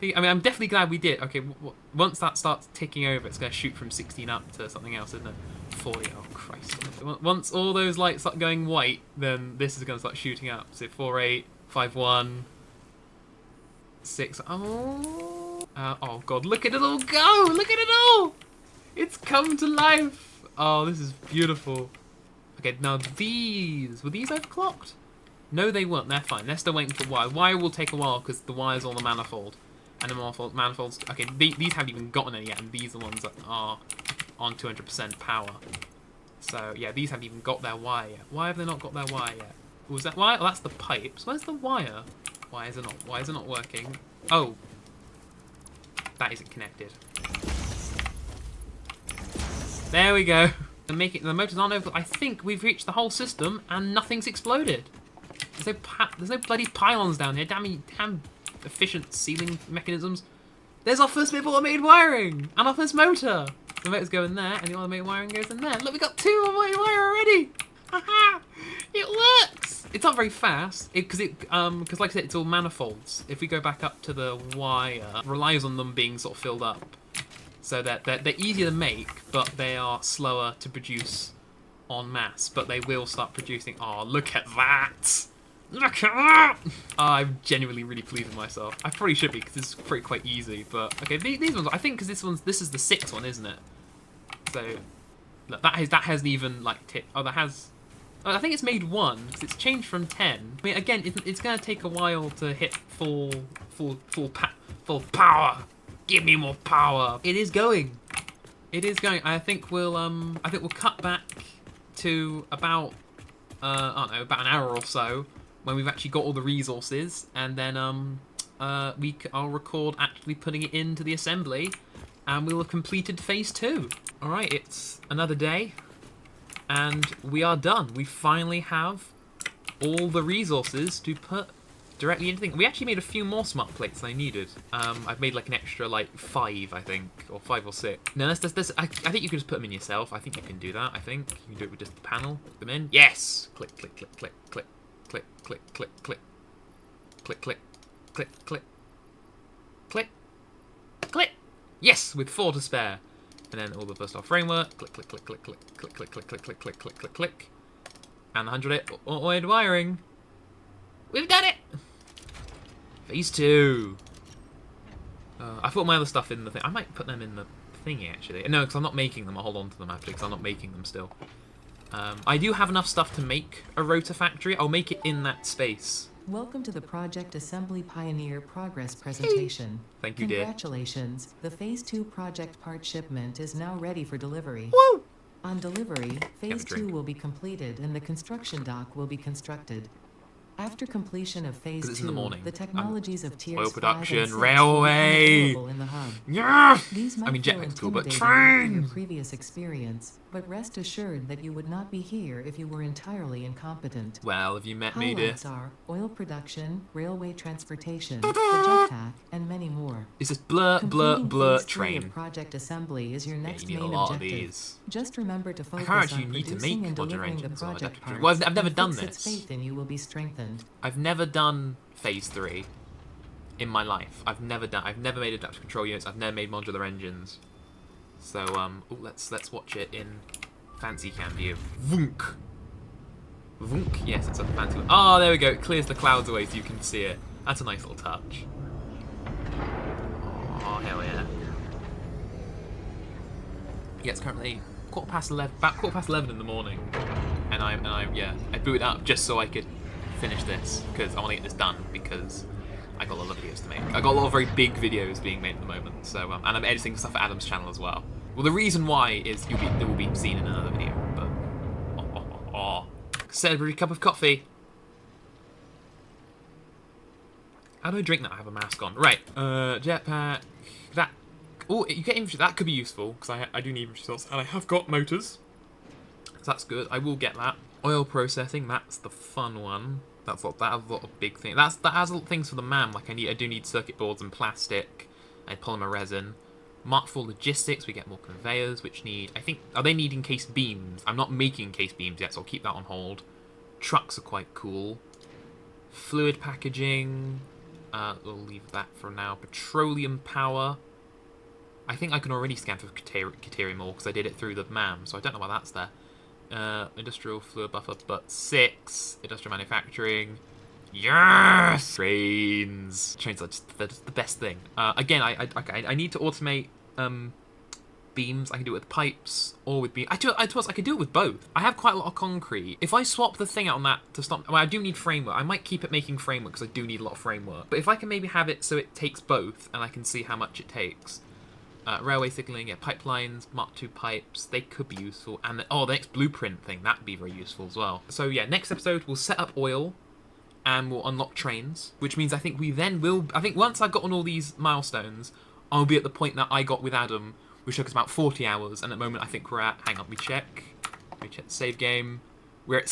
I mean, I'm definitely glad we did. Okay, once that starts ticking over, it's gonna shoot from 16 up to something else, isn't it? 40. Oh Christ! Once all those lights start going white, then this is gonna start shooting up. So 48, 51, 6. Oh god, look at it all go! Look at it all! It's come to life! Oh, this is beautiful. Okay, now these... Were these overclocked? No, they weren't. They're fine. They're still waiting for wire. Wire will take a while because the wire's on the manifold. And the manifolds... Okay, these haven't even gotten any yet, and these are the ones that are on 200% power. So, yeah, these haven't even got their wire yet. Why have they not got their wire yet? Was that wire? Oh, that's the pipes. Where's the wire? Why is it not? Why is it not working? Oh. That isn't connected. There we go. The motors aren't over. I think we've reached the whole system and nothing's exploded. There's no bloody pylons down here. Damn efficient sealing mechanisms. There's our first bit of automated wiring and our first motor. The motors go in there and the automated wiring goes in there. Look, we got 2 automated wire already. Haha! It works. It's not very fast because like I said, it's all manifolds. If we go back up to the wire, it relies on them being sort of filled up. So that they're easier to make, but they are slower to produce en masse. But they will start producing. Oh, look at that! Look at that! Oh, I'm genuinely really pleased with myself. I probably should be because it's pretty quite easy. But okay, these ones. I think because this is the 6th one, isn't it? So look, that hasn't even like tipped. Oh, that has. Oh, I think it's made 1 because it's changed from 10. I mean, again, it's going to take a while to hit full power. Give me more power. It is going. It is going. I think we'll cut back to about I don't know, about an hour or so when we've actually got all the resources, and then I'll record actually putting it into the assembly, and we'll have completed phase 2. All right, it's another day, and we are done. We finally have all the resources to put directly into things. We actually made a few more smart plates than I needed. I've made like an extra like 5, I think, or 5 or 6. No, I think you can just put them in yourself. I think you can do that. I think you can do it with just the panel. Put them in. Yes. Click, click, click, click, click, click, click, click, click, click, click, click, click, click, click. Yes, with 4 to spare. And then all the versatile framework. Click, click, click, click, click, click, click, click, click, click, click, click, click, click, and 100 automated wiring. We've done it. Phase 2. I put my other stuff in the thing. I might put them in the thingy, actually. No, because I'm not making them. I'll hold on to them, actually, because I'm not making them still. I do have enough stuff to make a rotor factory. I'll make it in that space. Welcome to the Project Assembly Pioneer Progress presentation. Thank you, dear. Congratulations. The Phase 2 project part shipment is now ready for delivery. Woo! On delivery, Phase 2 will be completed and the construction dock will be constructed. After completion of Phase 2, the technologies of Tiers oil 5 production, and 6 railway. will become available in the hub. Yeah! These might I mean, feel jetpack's cool, but intimidating from train! your previous experience, but rest assured that you would not be here if you were entirely incompetent. Well, have you met me, dear? Highlights are oil production, railway transportation, the jetpack, and many more. It's just blur, blur, Completing blur, Phase 3 train. of project assembly is your next you need main a lot objective. of these. Just remember to I focus can't actually on need to producing make and modular delivering the engines. project parts. Well, I've never and done Fixit's this. faith in you will be strengthened. I've never done Phase 3 in my life. I've never made adaptive control units. I've never made modular engines. So ooh, let's watch it in fancy cam view. Vunk. Vunk. Yes, it's a fancy one. Oh, there we go. It clears the clouds away so you can see it. That's a nice little touch. Oh, hell yeah. Yeah, it's currently about 11:15 in the morning, and I booted up just so I could finish this because I want to get this done because I got a lot of videos to make. I got a lot of very big videos being made at the moment. So and I'm editing stuff for Adam's channel as well. Well, the reason why is it will be seen in another video. But celebratory cup of coffee. How do I drink that? I have a mask on. Right. Jetpack. That. Oh, you get infantry. That could be useful because I do need infantry slots and I have got motors. So that's good. I will get that. Oil processing. That's the fun one. That has a lot of big things. That has a lot of things for the MAM. Like I do need circuit boards and plastic and polymer resin. Mark 4 logistics. We get more conveyors, which need. I think they need encased beams. I'm not making encased beams yet, so I'll keep that on hold. Trucks are quite cool. Fluid packaging. We'll leave that for now. Petroleum power. I think I can already scan for Katerium ore because I did it through the MAM, so I don't know why that's there. Industrial fluid buffer, but 6. Industrial manufacturing. Yes! Trains. Trains are just the best thing. Again, I need to automate beams. I can do it with pipes or with beams. I can do it with both. I have quite a lot of concrete. If I swap the thing out on that to stop... Well, I do need framework. I might keep it making framework because I do need a lot of framework. But if I can maybe have it so it takes both and I can see how much it takes. Railway signalling, yeah, pipelines, Mark II pipes, they could be useful. And the next blueprint thing, that'd be very useful as well. So yeah, next episode we'll set up oil and we'll unlock trains, which means I think once I've gotten all these milestones, I'll be at the point that I got with Adam, which took us about 40 hours, and at the moment I think we're at, hang on, let me check the save game, we're at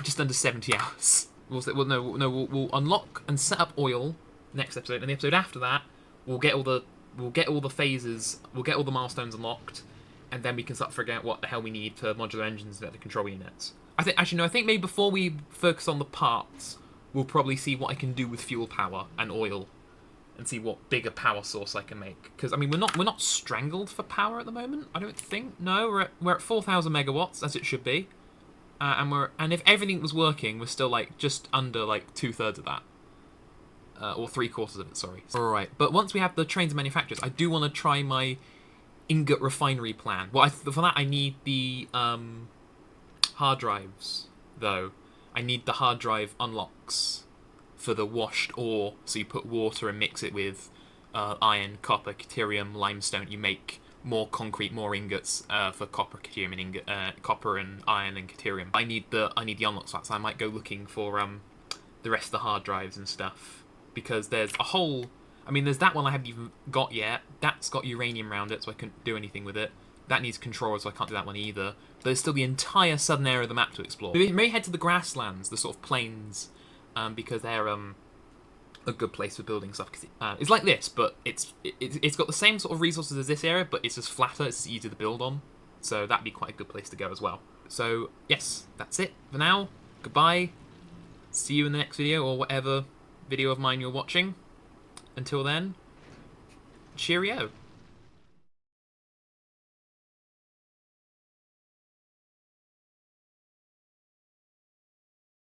just under 70 hours. We'll unlock and set up oil next episode, and the episode after that, we'll get all the phases, we'll get all the milestones unlocked, and then we can start figuring out what the hell we need for modular engines and the control units. I think maybe before we focus on the parts, we'll probably see what I can do with fuel power and oil, and see what bigger power source I can make. Because I mean, we're not strangled for power at the moment. I don't think. No, we're at 4,000 megawatts as it should be, and if everything was working, we're still like just under like 2/3 of that, or 3/4 of it. Sorry. All right, but once we have the trains and manufacturers, I do want to try my ingot refinery plan. Well, for that I need the hard drives though. I need the hard drive unlocks for the washed ore. So you put water and mix it with iron, copper, caterium, limestone. You make more concrete, more ingots for copper, caterium, and copper and iron and caterium. I need the unlocks for that, so I might go looking for the rest of the hard drives and stuff, because there's a whole. I mean, there's that one I haven't even got yet. That's got uranium around it, so I couldn't do anything with it. That needs controllers, so I can't do that one either. But there's still the entire southern area of the map to explore. We may head to the grasslands, the sort of plains, because they're a good place for building stuff. Cause it's like this, but it's got the same sort of resources as this area, but it's just flatter. It's just easier to build on. So that'd be quite a good place to go as well. So yes, that's it for now. Goodbye. See you in the next video, or whatever video of mine you're watching. Until then, cheerio.